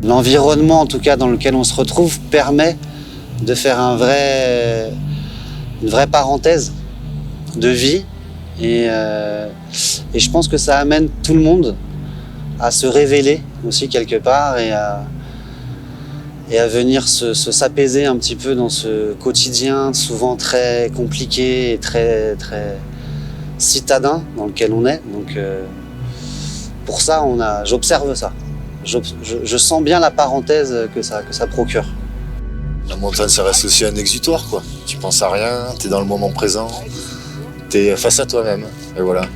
l'environnement en tout cas dans lequel on se retrouve permet de faire une vraie parenthèse de vie et je pense que ça amène tout le monde à se révéler aussi quelque part et à venir s'apaiser un petit peu dans ce quotidien souvent très compliqué et très citadin dans lequel on est. Donc pour ça, j'observe ça. Je sens bien la parenthèse que ça procure. La montagne, ça reste aussi un exutoire, quoi. Tu penses à rien, t'es dans le moment présent, t'es face à toi-même. Et voilà.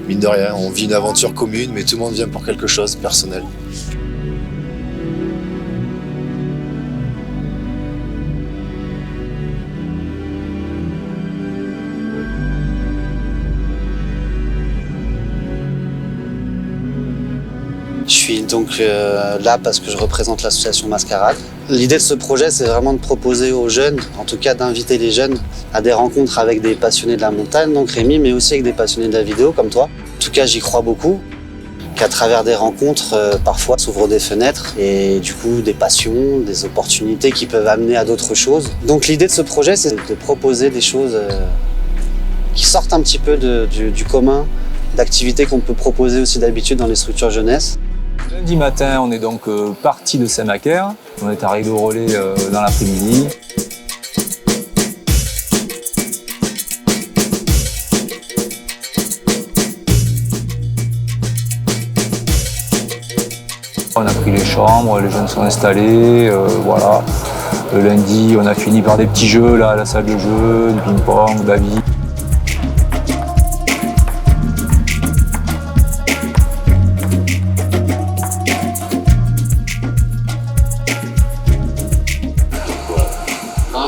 Mine de rien, on vit une aventure commune, mais tout le monde vient pour quelque chose de personnel. Je suis donc là parce que je représente l'association Mascarade. L'idée de ce projet, c'est vraiment de proposer aux jeunes, en tout cas d'inviter les jeunes à des rencontres avec des passionnés de la montagne, donc Rémi, mais aussi avec des passionnés de la vidéo comme toi. En tout cas, j'y crois beaucoup, qu'à travers des rencontres, parfois s'ouvrent des fenêtres et du coup des passions, des opportunités qui peuvent amener à d'autres choses. Donc l'idée de ce projet, c'est de proposer des choses qui sortent un petit peu du commun, d'activités qu'on peut proposer aussi d'habitude dans les structures jeunesse. Lundi matin, on est donc parti de Saint-Macaire. On est arrivé au relais dans l'après-midi. On a pris les chambres, les jeunes sont installés, voilà. Le lundi, on a fini par des petits jeux là, à la salle de jeu, du ping-pong, baby.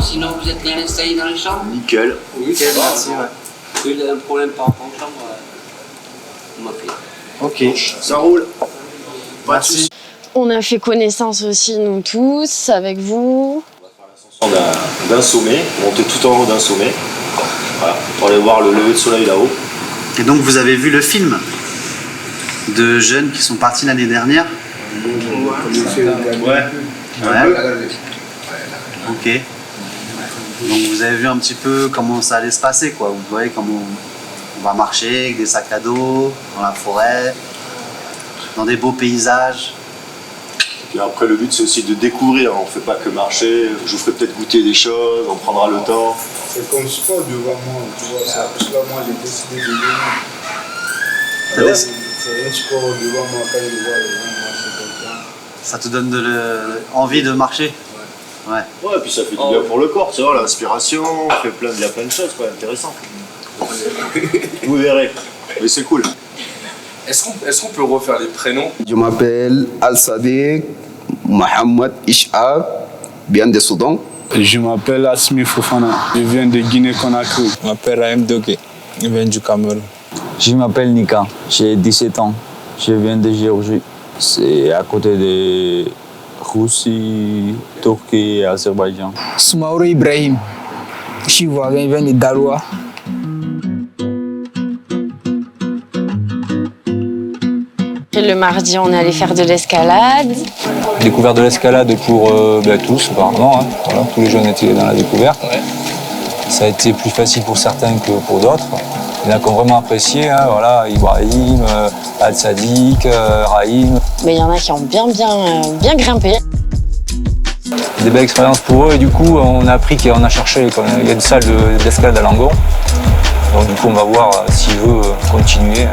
Sinon, vous êtes bien installés dans les chambres? Nickel. Nickel, merci. Ouais. Si vous avez un problème par rapport aux chambres, vous m'appelez. Ok. Ça roule. Pas de soucis. On a fait connaissance aussi, nous tous, avec vous. On va faire l'ascension d'un sommet, monter tout en haut d'un sommet. Voilà, pour aller voir le lever de soleil là-haut. Et donc vous avez vu le film de jeunes qui sont partis l'année dernière? Ouais. Ok. Donc vous avez vu un petit peu comment ça allait se passer, quoi. Vous voyez comment on va marcher avec des sacs à dos, dans la forêt, dans des beaux paysages. Et après le but c'est aussi de découvrir, on ne fait pas que marcher, je vous ferai peut-être goûter des choses, on prendra le temps. C'est comme sport devant moi, tu vois, c'est pour cela moi j'ai décidé de venir. C'est un sport devant moi quand je vois les gens marcher comme ça. Ça te donne envie de marcher? Ouais. Ouais, puis ça fait du bien pour le corps, tu vois, l'inspiration, on fait il y a plein de choses, quoi, intéressant. Vous verrez, mais c'est cool. Est-ce qu'on peut refaire les prénoms? Je m'appelle Al-Sadiq Mohamed Ishaq, bien de Soudan. Je m'appelle Asmi Fofana, je viens de Guinée-Conakry. Je m'appelle Raïm Doké, je viens du Cameroun. Je m'appelle Nika, j'ai 17 ans, je viens de Géorgie. C'est à côté de Russie, Turquie et Azerbaïdjan. Soumaoro Ibrahim, je suis ivoirien, je viens de Daroua. Le mardi, on est allé faire de l'escalade. Découverte de l'escalade pour tous, apparemment. Hein. Voilà, tous les jeunes étaient dans la découverte. Ouais. Ça a été plus facile pour certains que pour d'autres. Il y en a qui ont vraiment apprécié, hein, voilà, Ibrahim, Al-Sadiq, Raïm. Mais il y en a qui ont bien grimpé. Des belles expériences pour eux et du coup on a appris qu'on a cherché, il y a une salle d'escalade à Langon. Donc du coup on va voir s'il veut continuer.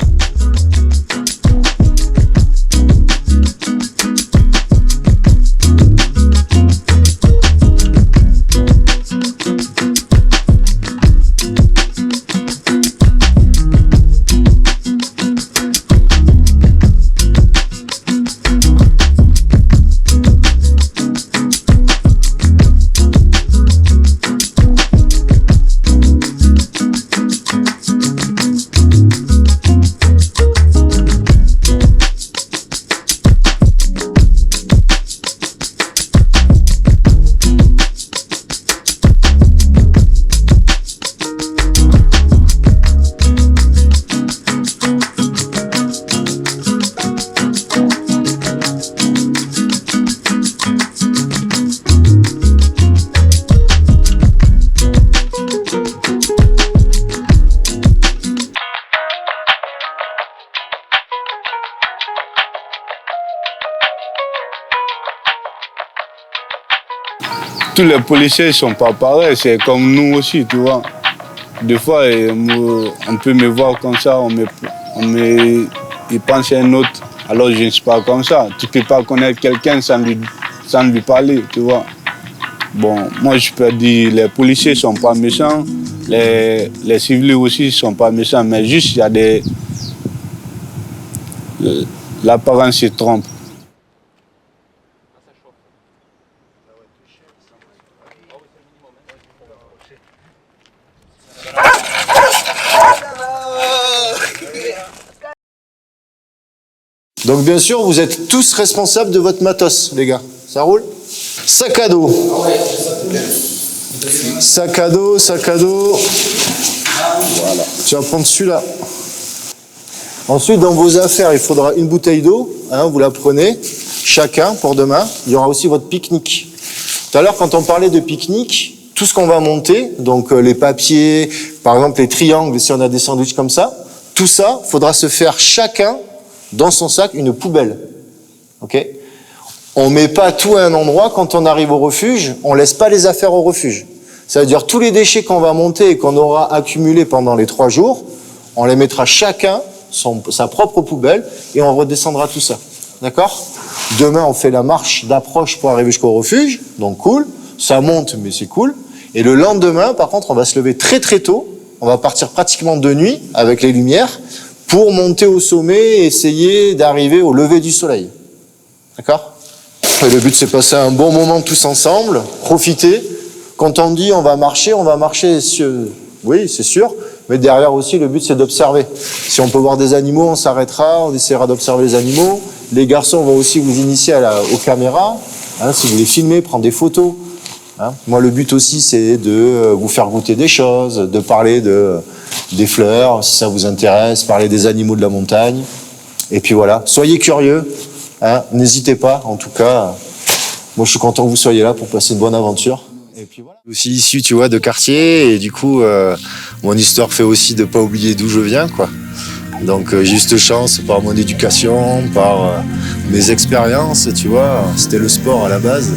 tous les policiers ne sont pas pareils, c'est comme nous aussi, tu vois. Des fois, on peut me voir comme ça, il pense à un autre, alors je ne suis pas comme ça. Tu ne peux pas connaître quelqu'un sans lui parler, tu vois. Bon, moi je peux dire, les policiers ne sont pas méchants, les civils aussi ne sont pas méchants, mais juste il y a des... L'apparence se trompe. Donc bien sûr, vous êtes tous responsables de votre matos, les gars. Ça roule? Sac à dos. Sac à dos, sac à dos. Voilà. Tu vas prendre celui-là. Ensuite, dans vos affaires, il faudra une bouteille d'eau. Hein, vous la prenez, chacun pour demain. Il y aura aussi votre pique-nique. Tout à l'heure, quand on parlait de pique-nique, tout ce qu'on va monter, donc les papiers, par exemple les triangles, si on a des sandwichs comme ça, tout ça, il faudra se faire chacun dans son sac une poubelle. Ok? On met pas tout à un endroit. Quand on arrive au refuge, on laisse pas les affaires au refuge. Ça veut dire tous les déchets qu'on va monter et qu'on aura accumulés pendant les 3 jours, on les mettra chacun sa propre poubelle et on redescendra tout ça. D'accord? Demain, on fait la marche d'approche pour arriver jusqu'au refuge. Donc cool. Ça monte, mais c'est cool. Et le lendemain, par contre, on va se lever très très tôt. On va partir pratiquement de nuit avec les lumières pour monter au sommet et essayer d'arriver au lever du soleil. D'accord? Et le but, c'est passer un bon moment tous ensemble, profiter. Quand on dit on va marcher, oui, c'est sûr, mais derrière aussi, le but, c'est d'observer. Si on peut voir des animaux, on s'arrêtera, on essaiera d'observer les animaux. Les garçons vont aussi vous initier aux caméras, hein, si vous voulez filmer, prendre des photos. Hein. Moi, le but aussi, c'est de vous faire goûter des choses, de parler des fleurs, si ça vous intéresse, parler des animaux de la montagne. Et puis voilà, soyez curieux, hein, n'hésitez pas. En tout cas, moi, je suis content que vous soyez là pour passer une bonne aventure. Et puis voilà. Aussi issu, tu vois, de quartier, et du coup, mon histoire fait aussi de pas oublier d'où je viens, quoi. Donc, juste chance par mon éducation, par mes expériences, tu vois. C'était le sport à la base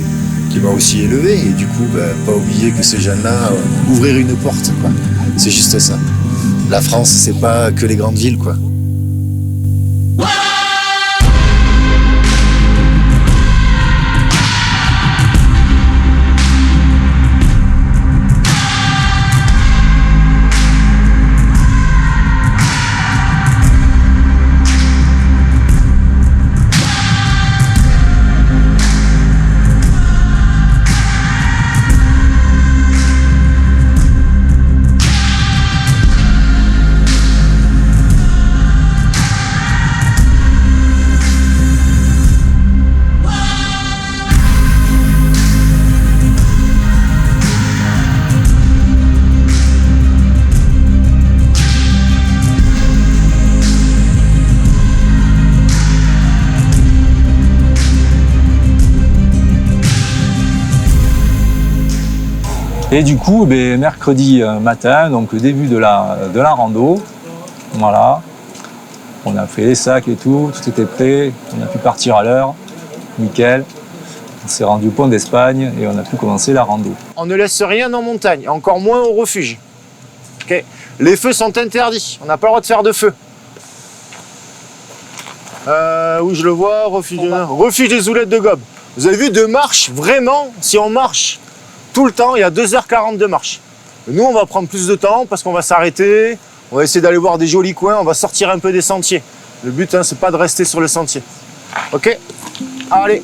qui m'a aussi élevé, et du coup, pas oublier que ces jeunes-là, ouvrir une porte, quoi. C'est juste ça. La France, c'est pas que les grandes villes, quoi. Et du coup, mercredi matin, donc le début de la rando, voilà, on a fait les sacs et tout était prêt, on a pu partir à l'heure, nickel. On s'est rendu au pont d'Espagne et on a pu commencer la rando. On ne laisse rien en montagne, encore moins au refuge. Okay. Les feux sont interdits, on n'a pas le droit de faire de feu. Où je le vois, refuge des Oulettes de Gob. Vous avez vu, de marche, vraiment, si on marche tout le temps, il y a 2h40 de marche. Nous, on va prendre plus de temps parce qu'on va s'arrêter, on va essayer d'aller voir des jolis coins, on va sortir un peu des sentiers. Le but, hein, c'est pas de rester sur le sentier. Ok? Allez.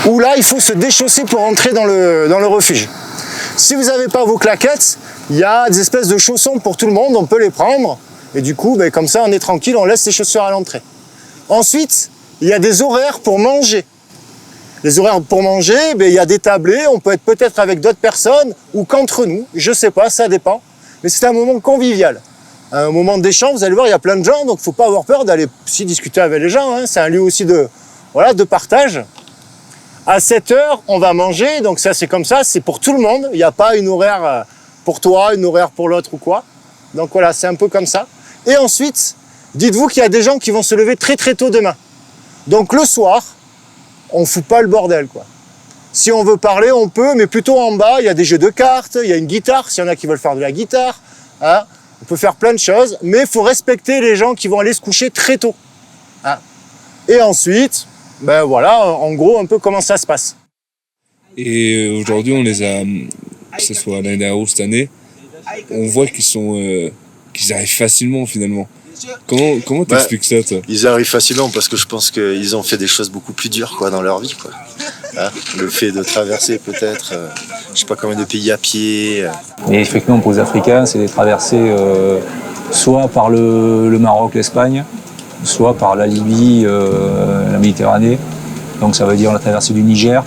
Où là, il faut se déchausser pour entrer dans le refuge. Si vous n'avez pas vos claquettes, il y a des espèces de chaussons pour tout le monde, on peut les prendre. Et du coup, comme ça, on est tranquille, on laisse les chaussures à l'entrée. Ensuite, il y a des horaires pour manger. Les horaires pour manger, il y a des tablés, on peut être peut-être avec d'autres personnes ou qu'entre nous, je sais pas, ça dépend. Mais c'est un moment convivial. Un moment d'échange, vous allez voir, il y a plein de gens, donc il ne faut pas avoir peur d'aller aussi discuter avec les gens. Hein. C'est un lieu aussi de partage. À 7 heures, on va manger, donc ça c'est comme ça, c'est pour tout le monde. Il n'y a pas une horaire pour toi, une horaire pour l'autre ou quoi. Donc voilà, c'est un peu comme ça. Et ensuite, dites-vous qu'il y a des gens qui vont se lever très très tôt demain. Donc le soir, on fout pas le bordel, quoi. Si on veut parler, on peut, mais plutôt en bas, il y a des jeux de cartes, il y a une guitare, s'il y en a qui veulent faire de la guitare. Hein. On peut faire plein de choses, mais il faut respecter les gens qui vont aller se coucher très tôt. Hein. Et ensuite, voilà, en gros, un peu comment ça se passe. Et aujourd'hui, on les a, que ce soit l'année dernière ou cette année, on voit qu'ils arrivent facilement finalement. Comment t'expliques ça, toi? Ils arrivent facilement parce que je pense qu'ils ont fait des choses beaucoup plus dures dans leur vie. Quoi. Hein, le fait de traverser peut-être, je sais pas combien de pays à pied. Et effectivement, pour les Africains, c'est des traversées soit par le Maroc, l'Espagne, soit par la Libye, la Méditerranée. Donc ça veut dire la traversée du Niger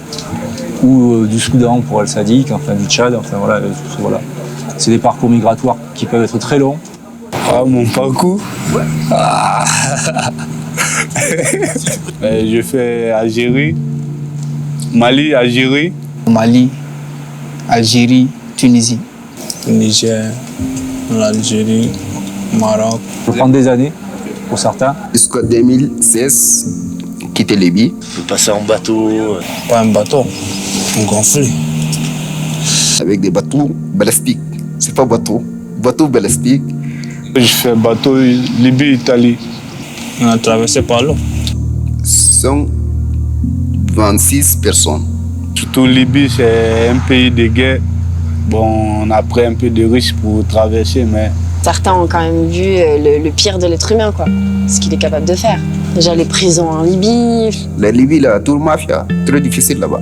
ou du Soudan pour Al-Sadiq, enfin du Tchad. Enfin voilà. C'est des parcours migratoires qui peuvent être très longs. Ah, mon parcours je fais Algérie, Mali, Algérie. Mali, Algérie, Tunisie. Niger, l'Algérie, Maroc. Ça peut prendre des années pour certains. Jusqu'en 2016, quitter Libye. On peut passer en bateau. Pas un bateau, un gonflé. Avec des bateaux balastiques. C'est pas bateau balastique. Je fais bateau Libye-Italie. On a traversé par l'eau. 126 personnes. Surtout Libye, c'est un pays de guerre. Bon, on a pris un peu de risque pour traverser, mais... Certains ont quand même vu le pire de l'être humain, quoi. Ce qu'il est capable de faire. Déjà les prisons en Libye. La Libye, là, tout le mafia, très difficile là-bas.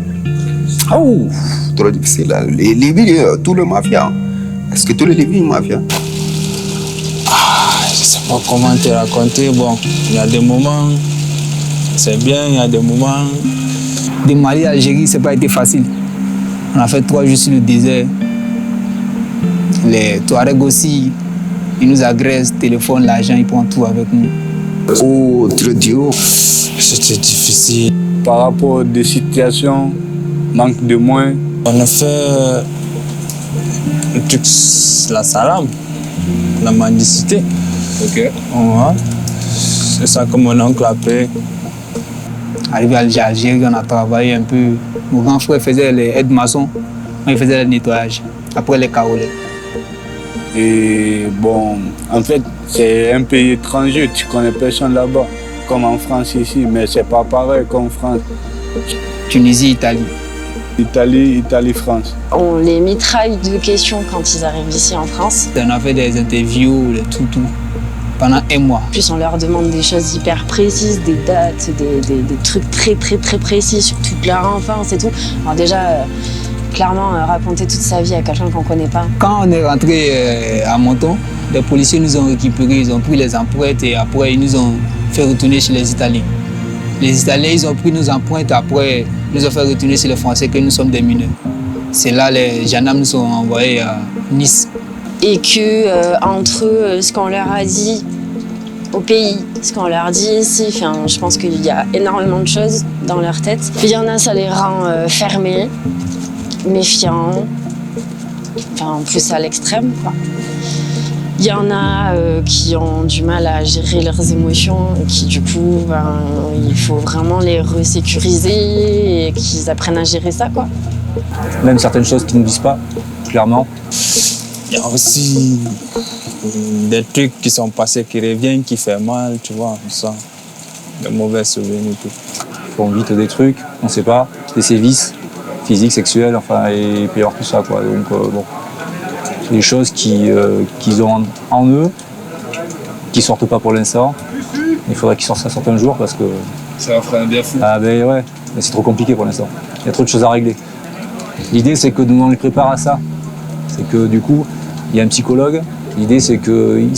Oh, trop difficile. Là. Les Libyens, tout le mafia. Est-ce que tous les Libyens mafia? Je ne sais pas comment te raconter. Bon, il y a des moments, c'est bien, il y a des moments... De Mali à Algérie, ça n'a pas été facile. On a fait 3 jours sur le désert. Les Touaregs aussi, ils nous agressent, téléphone, l'argent, ils prennent tout avec nous. Oh, très dur. C'était difficile. Par rapport à des situations, manque de moyens. On a fait un truc, la salam, la mendicité. Ok. Ouais. C'est ça que mon oncle a fait. Arrivé à Algérie, on a travaillé un peu. Mon grand frère faisait les aides-maçons, moi il faisait le nettoyage, après les carolés. Et bon, en fait, c'est un pays étranger, tu connais personne là-bas, comme en France ici, mais c'est pas pareil comme France. Tunisie, Italie. Italie, France. On les mitraille de questions quand ils arrivent ici en France. On a fait des interviews, tout, pendant 1 mois. En plus, on leur demande des choses hyper précises, des dates, des trucs très précis sur toute leur enfance et tout. Alors déjà, clairement, raconter toute sa vie à quelqu'un qu'on ne connaît pas. Quand on est rentré à Menton, les policiers nous ont récupérés, ils ont pris les empreintes et après ils nous ont fait retourner chez les Italiens. Les Italiens, ils ont pris nos empreintes, après ils nous ont fait retourner chez les Français que nous sommes des mineurs. C'est là les gendarmes nous ont envoyés à Nice. Et que entre eux, ce qu'on leur a dit au pays, ce qu'on leur dit ici, je pense qu'il y a énormément de choses dans leur tête. Puis il y en a, ça les rend fermés, méfiants, plus à l'extrême, quoi. Il y en a qui ont du mal à gérer leurs émotions et qui, du coup, il faut vraiment les resécuriser et qu'ils apprennent à gérer ça, quoi. Même certaines choses qu'ils ne disent pas, clairement. Il y a aussi des trucs qui sont passés, qui reviennent, qui font mal, tu vois, ça. Des mauvais souvenirs et tout. Ils font vite des trucs, on ne sait pas, des sévices. physique, sexuelle, enfin, et il peut y avoir tout ça, quoi. Donc, bon, c'est des choses qu'ils ont en eux, qui sortent pas pour l'instant. Il faudrait qu'ils sortent un jour parce que... Ça leur ferait un bien fou. Ah ben ouais, mais c'est trop compliqué pour l'instant. Il y a trop de choses à régler. L'idée, c'est que nous, on les prépare à ça. C'est que du coup, il y a un psychologue. L'idée, c'est qu'ils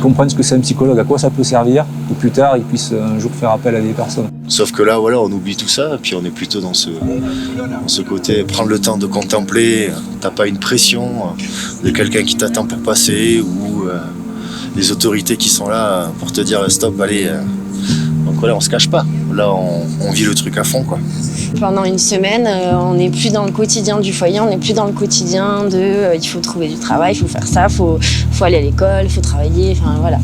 comprennent ce que c'est un psychologue, à quoi ça peut servir, et plus tard, ils puissent un jour faire appel à des personnes. Sauf que là, voilà, on oublie tout ça, et puis on est plutôt dans ce côté, prendre le temps de contempler. T'as pas une pression de quelqu'un qui t'attend pour passer, ou les autorités qui sont là pour te dire stop, allez. Donc voilà, on se cache pas. Là, on vit le truc à fond, quoi. Pendant une semaine, on n'est plus dans le quotidien du foyer, on n'est plus dans le quotidien de il faut trouver du travail, il faut faire ça, faut aller à l'école, il faut travailler, enfin voilà.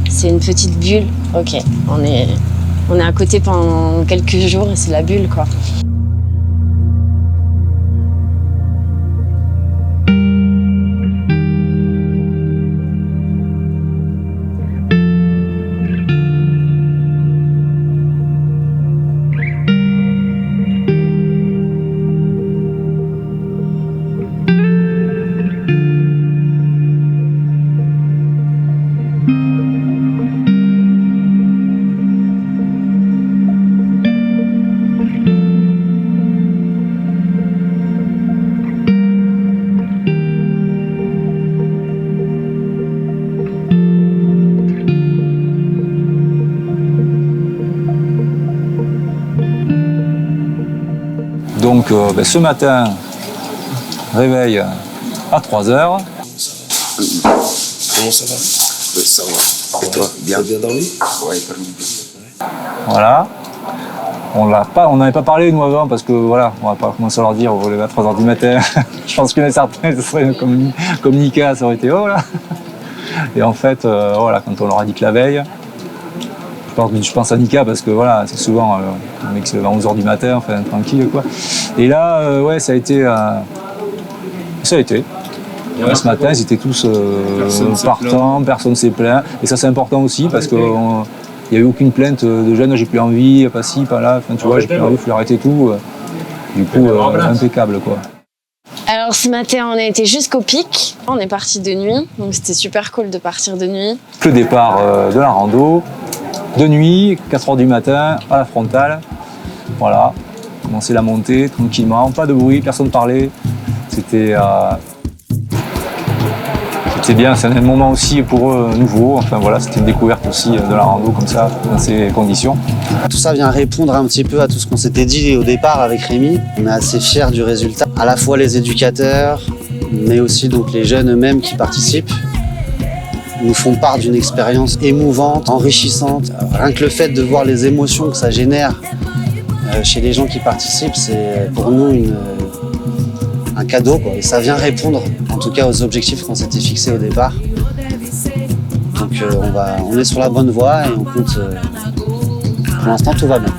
C'est une petite bulle, ok, on est à côté pendant quelques jours et c'est la bulle, quoi. Donc ce matin, réveil à 3h. Comment ça va? Ça va. Et toi, bien dormi? Oui, pas bien. Voilà. On n'avait pas parlé nous avant parce que voilà, on va pas commencer à leur dire on va lever à 3h du matin. Je pense qu'il y en a certains, ce serait comme Nika, ça aurait été oh là. Et en fait, voilà, quand on leur a dit que la veille, je pense à Nika parce que voilà, c'est souvent un mec qui se lève à 11h du matin, enfin tranquille quoi. Et là, ouais, ça a été. Ouais, ce matin, ils étaient tous partants, personne ne s'est plaint. Et ça, c'est important aussi parce qu'il n'y a eu aucune plainte de jeunes, j'ai plus envie, pas ci, pas là. Enfin, tu vois, j'ai plus envie, il faut arrêter tout. Du coup, impeccable quoi. Alors ce matin, on a été jusqu'au pic. On est parti de nuit, donc c'était super cool de partir de nuit. Le départ de la rando, de nuit, 4h du matin, à la frontale. Voilà, commencer la montée tranquillement, pas de bruit, personne ne parlait. C'était bien, c'est un moment aussi pour eux nouveau. Enfin voilà, c'était une découverte aussi de la rando comme ça, dans ces conditions. Tout ça vient répondre un petit peu à tout ce qu'on s'était dit au départ avec Rémi. On est assez fiers du résultat. À la fois les éducateurs, mais aussi donc les jeunes eux-mêmes qui participent nous font part d'une expérience émouvante, enrichissante. Rien que le fait de voir les émotions que ça génère chez les gens qui participent, c'est pour nous un cadeau, quoi. Et ça vient répondre en tout cas aux objectifs qu'on s'était fixés au départ. Donc on est sur la bonne voie et on compte. Pour l'instant, tout va bien.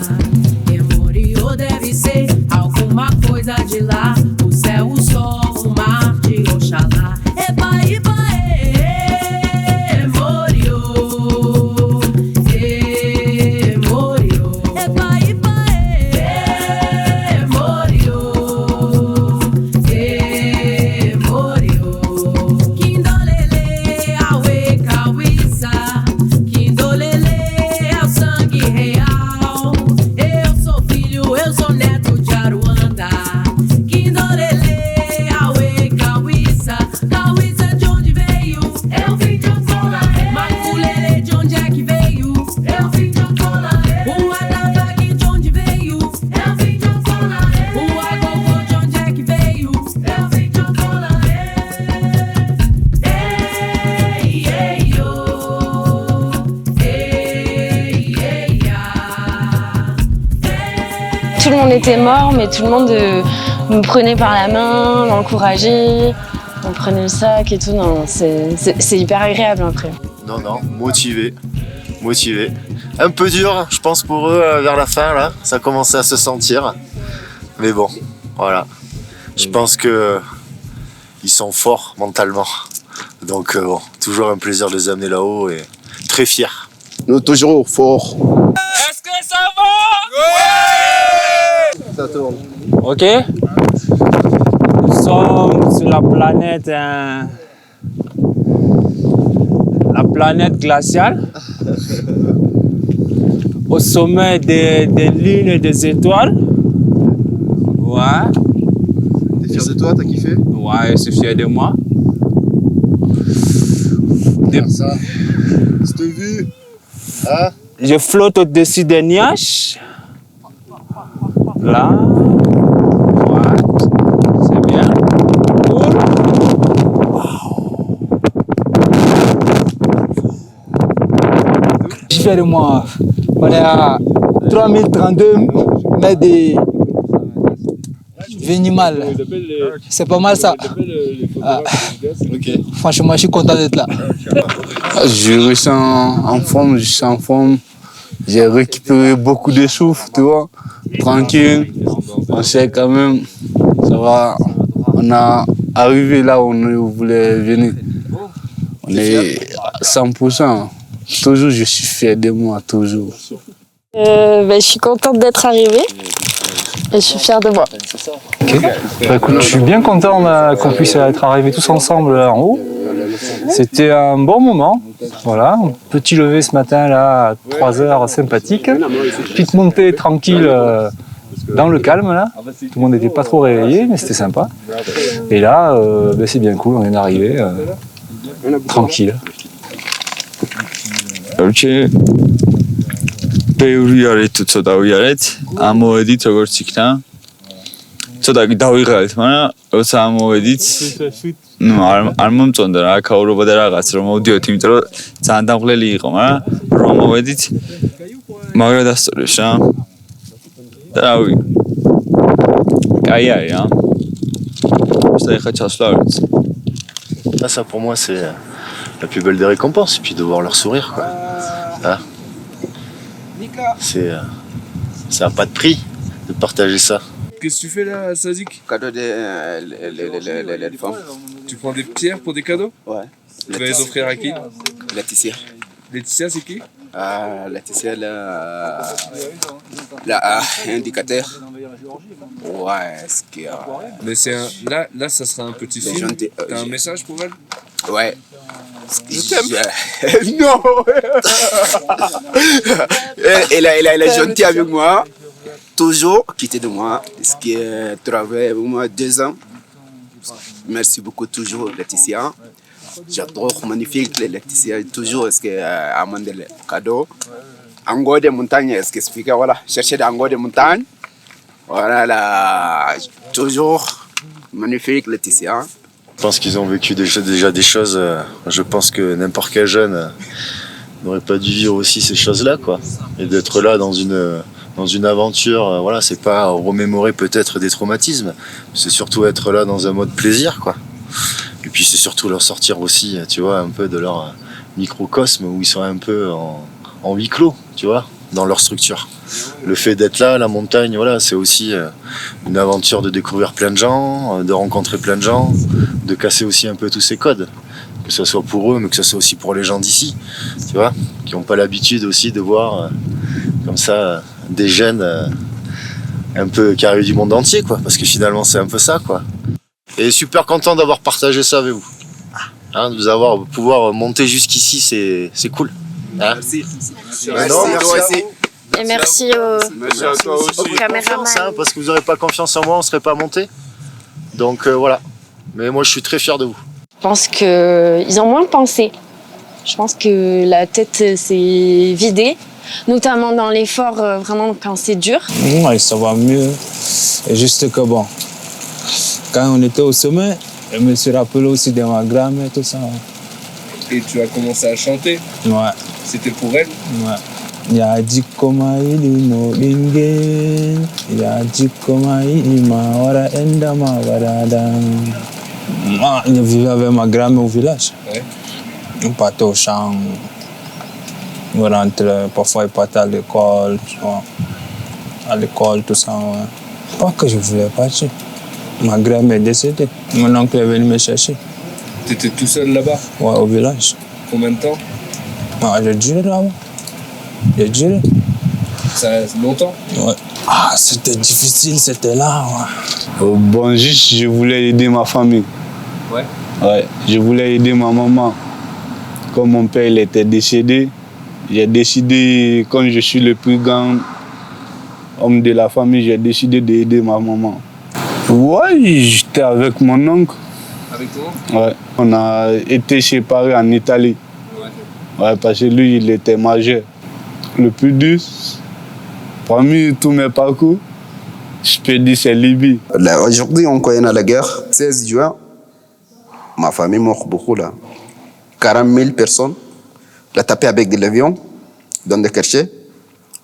Tout le monde était mort, mais tout le monde me prenait par la main, m'encourageait, on prenait le sac et tout. Non, c'est hyper agréable après. Non, motivé. Un peu dur, je pense, pour eux, vers la fin, là. Ça commençait à se sentir. Mais bon, voilà. Je pense que ils sont forts mentalement. Donc, bon, toujours un plaisir de les amener là-haut et très fiers. Nous toujours forts. Est-ce que ça va? Ça tourne. Ok. sommes sur la planète glaciale, au sommet des lunes et des étoiles. Ouais. T'es fier de toi, t'as kiffé? Ouais, je suis fier de moi. Ça, cette vue, hein? Je flotte au-dessus des nuages. Là. Ouais. C'est bien. Cool. Je suis fier de moi. On est à 3032 mètres de Vénimal. C'est pas mal ça. Ah. Franchement, je suis content d'être là. Je ressens en forme, je suis en forme. J'ai récupéré beaucoup de souffle, tu vois. Tranquille. On sait quand même, ça va. On a arrivé là où on voulait venir. On est à 100%. Toujours, je suis fier de moi, toujours. Je suis contente d'être arrivée et je suis fière de moi. Ok. Bah, écoute, je suis bien content qu'on puisse être arrivés tous ensemble là en haut. C'était un bon moment. Voilà, un petit lever ce matin là, à 3h, sympathique. Petite montée tranquille dans le calme là. Tout le monde n'était pas trop réveillé, mais c'était sympa. Et là, c'est bien cool, on est arrivé tranquille. ბევრიარეთ თუ ცოტა ვიარეთ, ამოვედით როგორც იქნა. ცოტა დავიღალეთ, მაგრამ როცა ამოვედით, არ მომწონდა რა, აქაურობა და რაღაც რომ მოვდიოთ, იმიტომ რომ ძალიან დამღლელი იყო, მაგრამ რომ მოვედით, მაგრა დასწორეს რა. და რავი. კაი არის რა. ეხლა ჩასვლა ვერც. Ça pour moi c'est la plus belle des récompenses, et puis de voir leur sourire quoi. Hein? C'est ça n'a pas de prix de partager ça. Qu'est-ce que tu fais là, Sazik? Cadeau des femmes. Tu prends des pierres pour des cadeaux? Ouais. Tu vas les offrir à qui? Laetitia. Laetitia, c'est qui? Laetitia, indicateur. Ouais, ce qui a... Mais c'est un... Là, ça sera un petit film. T'as un message pour elle? Ouais. Je t'aime. Non. Elle est gentille avec moi. Toujours quitter de moi. Ce qui travaille avec moi 2 ans. Merci beaucoup toujours Laetitia. J'adore magnifique Laetitia. Toujours ce qui amène des cadeaux. Ango des montagnes, ce qui explique voilà, chercher des ango des montagnes. Voilà là, toujours magnifique Laetitia. Je pense qu'ils ont vécu déjà des choses. Je pense que n'importe quel jeune n'aurait pas dû vivre aussi ces choses-là, quoi. Et d'être là dans une aventure, voilà, c'est pas remémorer peut-être des traumatismes, c'est surtout être là dans un mode plaisir, quoi. Et puis c'est surtout leur sortir aussi, tu vois, un peu de leur microcosme où ils sont un peu en huis clos, tu vois, dans leur structure. Le fait d'être là, la montagne, voilà, c'est aussi une aventure de découvrir plein de gens, de rencontrer plein de gens, de casser aussi un peu tous ces codes. Que ce soit pour eux, mais que ce soit aussi pour les gens d'ici, tu vois, qui n'ont pas l'habitude aussi de voir comme ça des jeunes un peu qui arrivent du monde entier, quoi, parce que finalement c'est un peu ça, quoi. Et super content d'avoir partagé ça avec vous. Hein, de pouvoir monter jusqu'ici, c'est cool. Hein? Merci. Et merci aux caméramans. Parce que vous n'aurez pas confiance en moi, on ne serait pas monté. Donc voilà. Mais moi je suis très fier de vous. Je pense qu'ils ont moins pensé. Je pense que la tête s'est vidée, notamment dans l'effort, vraiment quand c'est dur. Ouais, ça va mieux. Et juste que bon, quand on était au sommet, je me suis rappelé aussi de ma grand-mère, tout ça. Et tu as commencé à chanter? Ouais. C'était pour elle? Ouais. Yaji koma ilimo dingen, yaji koma ilima wara endama warada. Je vivais avec ma grand-mère au village. Ouais. On partait au champ, on rentrait, parfois il partait à l'école, tu vois. À l'école, tout ça, ouais. Pas que je voulais partir. Ma grand-mère est décédée. Mon oncle est venu me chercher. T'étais tout seul là-bas? Ouais, au village. Combien de temps? J'ai duré là-bas. J'ai duré. Ça reste longtemps? Ouais. Ah, c'était difficile, c'était là. Ouais. Bon, juste, je voulais aider ma famille. Ouais. Ouais, je voulais aider ma maman. Comme mon père il était décédé, j'ai décidé, quand je suis le plus grand homme de la famille, j'ai décidé d'aider ma maman. Ouais, j'étais avec mon oncle. Avec toi? Ouais, on a été séparés en Italie. Ouais, parce que lui, il était majeur. Le plus dur, parmi tous mes parcours, je peux dire c'est Libye. Aujourd'hui, on connaît la guerre. 16 juin, ma famille mort beaucoup là. 40 000 personnes. La tapé avec de l'avion dans des quartiers.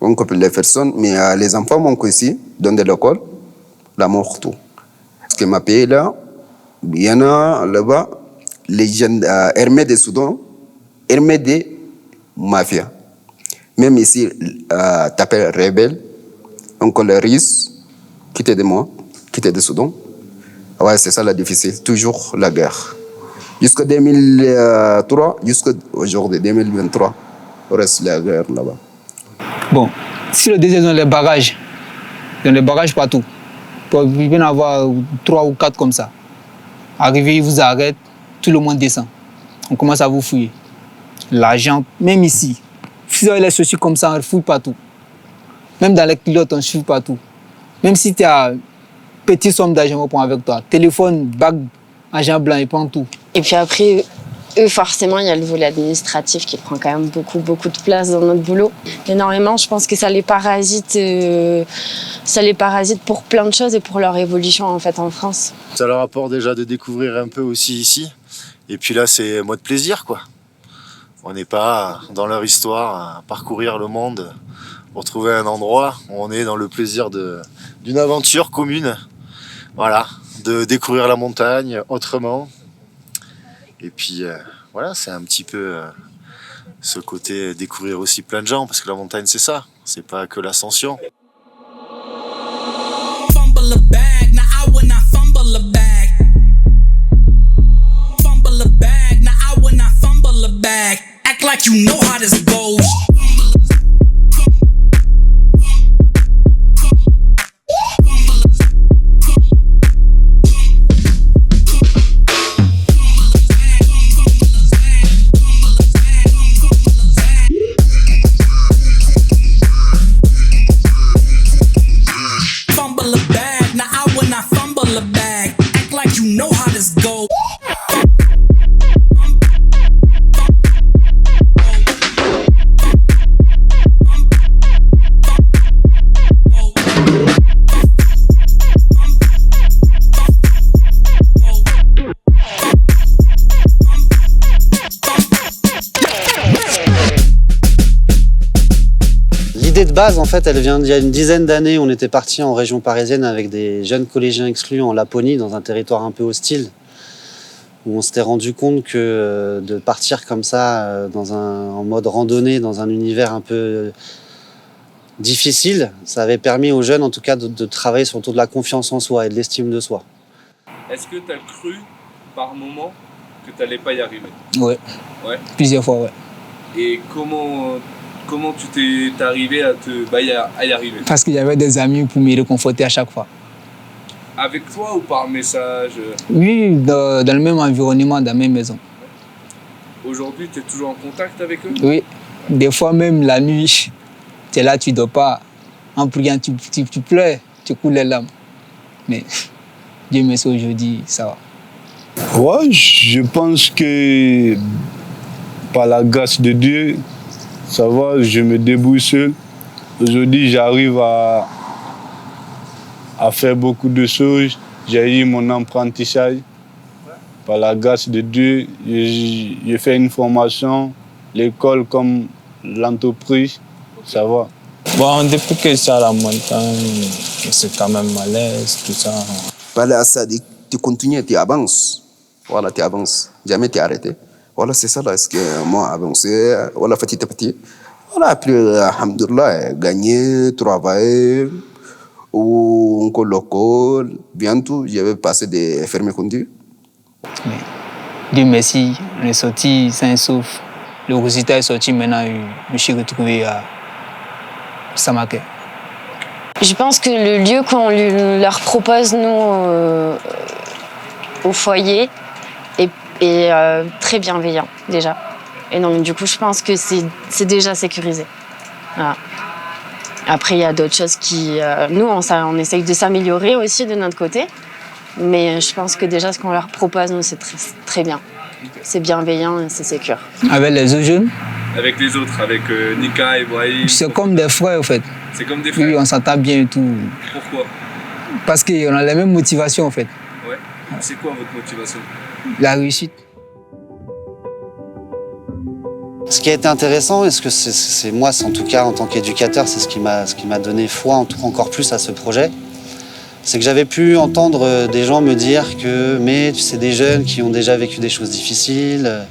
On coupe les personnes, mais les enfants manquent ici, dans de l'école, la mort tout. Parce que ma pays là, il y en a là-bas, les jeunes armés des Soudan, armés des mafias. Même ici, tapé rebelle, encore les Russes, quitter de moi, quitter de Soudan. Ouais, c'est ça la difficile, toujours la guerre. Jusqu'en 2003, jusqu'à aujourd'hui, 2023, il reste la guerre là-bas. Bon, si le désert dans les barrages partout, il peut y en avoir 3 ou 4 comme ça. Arrivé, ils vous arrêtent, tout le monde descend. On commence à vous fouiller. L'argent, même ici, si vous avez les chaussures comme ça, on fouille partout. Même dans les culottes, on fouille partout. Même si tu as une petite somme d'argent, on prend avec toi. Téléphone, bague, argent blanc, ils prennent tout. Et puis après, eux, forcément, il y a le volet administratif qui prend quand même beaucoup de place dans notre boulot. Énormément, je pense que ça les parasite pour plein de choses et pour leur évolution en fait en France. Ça leur apporte déjà de découvrir un peu aussi ici. Et puis là, c'est mode plaisir, quoi. On n'est pas dans leur histoire à parcourir le monde pour trouver un endroit. On est dans le plaisir d'une aventure commune. Voilà, de découvrir la montagne autrement. Et puis voilà, c'est un petit peu ce côté découvrir aussi plein de gens, parce que la montagne c'est ça, c'est pas que l'ascension. L'idée de base, en fait, elle vient d'il y a une dizaine d'années. On était parti en région parisienne avec des jeunes collégiens exclus en Laponie, dans un territoire un peu hostile, où on s'était rendu compte que de partir comme ça, en mode randonnée, dans un univers un peu difficile, ça avait permis aux jeunes, en tout cas, de travailler sur de la confiance en soi et de l'estime de soi. Est-ce que tu as cru, par moment, que tu n'allais pas y arriver? Ouais. Plusieurs fois, ouais. Et comment tu t'es arrivé à y arriver? Parce qu'il y avait des amis pour me réconforter à chaque fois. Avec toi ou par message? Oui, dans le même environnement, dans la même maison. Aujourd'hui, tu es toujours en contact avec eux? Oui, des fois même la nuit, tu es là, tu ne dors pas. En priant, tu pleures, tu coules les larmes. Mais Dieu merci, aujourd'hui, ça va. Ouais, je pense que par la grâce de Dieu, ça va, je me débrouille seul. Aujourd'hui, j'arrive à faire beaucoup de choses. J'ai eu mon apprentissage. Par la grâce de Dieu, j'ai fait une formation, l'école comme l'entreprise, ça va. Bon, depuis que je suis à la montagne, c'est quand même à l'aise, tout ça. Voilà, ça dit, tu continues, tu avances. Voilà, tu avances. Jamais tu arrêté. Voilà, c'est ça là, ce que moi avancé, voilà, petit à petit. Voilà, après, alhamdoulilah, gagner, travailler, ou encore l'école. Bientôt, je vais passer des fermes conduits. Dieu merci, on est sorti sain et sauf. Le résultat est sorti maintenant, je me suis retrouvé à Samaké. Je pense que le lieu qu'on leur propose, nous, au foyer, est très bienveillant, déjà. Et donc, du coup, je pense que c'est déjà sécurisé. Voilà. Après, il y a d'autres choses qui... nous, on essaye de s'améliorer aussi de notre côté. Mais je pense que déjà, ce qu'on leur propose, nous, c'est très, très bien. C'est bienveillant et c'est sécure. Avec les autres jeunes? Avec les autres, avec Nika et Brahim. C'est comme des frères, en fait. C'est comme des frères? Oui, on s'entend bien et tout. Pourquoi? Parce qu'on a les mêmes motivations, en fait. Ouais. C'est quoi votre motivation? La réussite. Ce qui a été intéressant, et ce que c'est moi, en tout cas en tant qu'éducateur, c'est ce qui m'a donné foi encore plus à ce projet, c'est que j'avais pu entendre des gens me dire que mais tu sais, des jeunes qui ont déjà vécu des choses difficiles,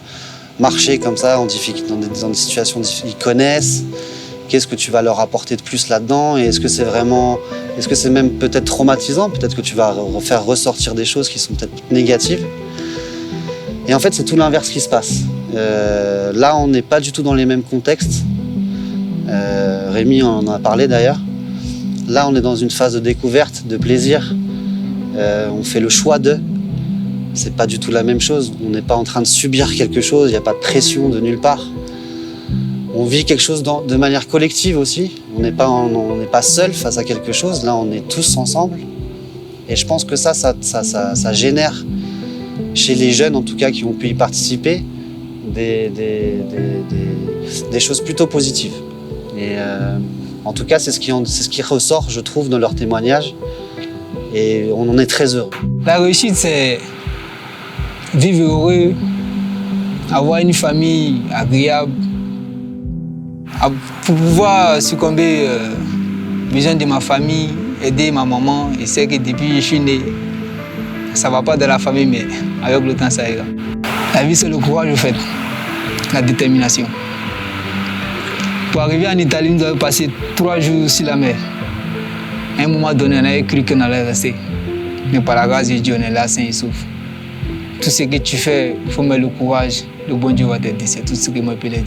marcher comme ça dans des situations difficiles, ils connaissent. Qu'est-ce que tu vas leur apporter de plus là-dedans? Et est-ce que c'est même peut-être traumatisant? Peut-être que tu vas faire ressortir des choses qui sont peut-être négatives. Et en fait, c'est tout l'inverse qui se passe. Là, on n'est pas du tout dans les mêmes contextes. Rémi en a parlé d'ailleurs. Là, on est dans une phase de découverte, de plaisir. On fait le choix d'eux. C'est pas du tout la même chose. On n'est pas en train de subir quelque chose. Il n'y a pas de pression de nulle part. On vit quelque chose de manière collective aussi. On n'est pas seul face à quelque chose. Là, on est tous ensemble. Et je pense que ça génère chez les jeunes, en tout cas, qui ont pu y participer, des choses plutôt positives. Et en tout cas, c'est ce qui ressort, je trouve, dans leurs témoignages. Et on en est très heureux. La réussite, c'est vivre heureux, avoir une famille agréable, pour pouvoir succomber aux besoins de ma famille, aider ma maman. Et c'est que depuis que je suis né, ça ne va pas de la famille, mais avec le temps, ça ira. La vie, c'est le courage, en fait, la détermination. Pour arriver en Italie, nous avons passé 3 jours sur la mer. À un moment donné, on avait cru qu'on allait rester. Mais par la grâce de Dieu, on est là, sain et sauf. Tout ce que tu fais, il faut mettre le courage. Le bon Dieu va t'aider, c'est tout ce que moi je peux dire.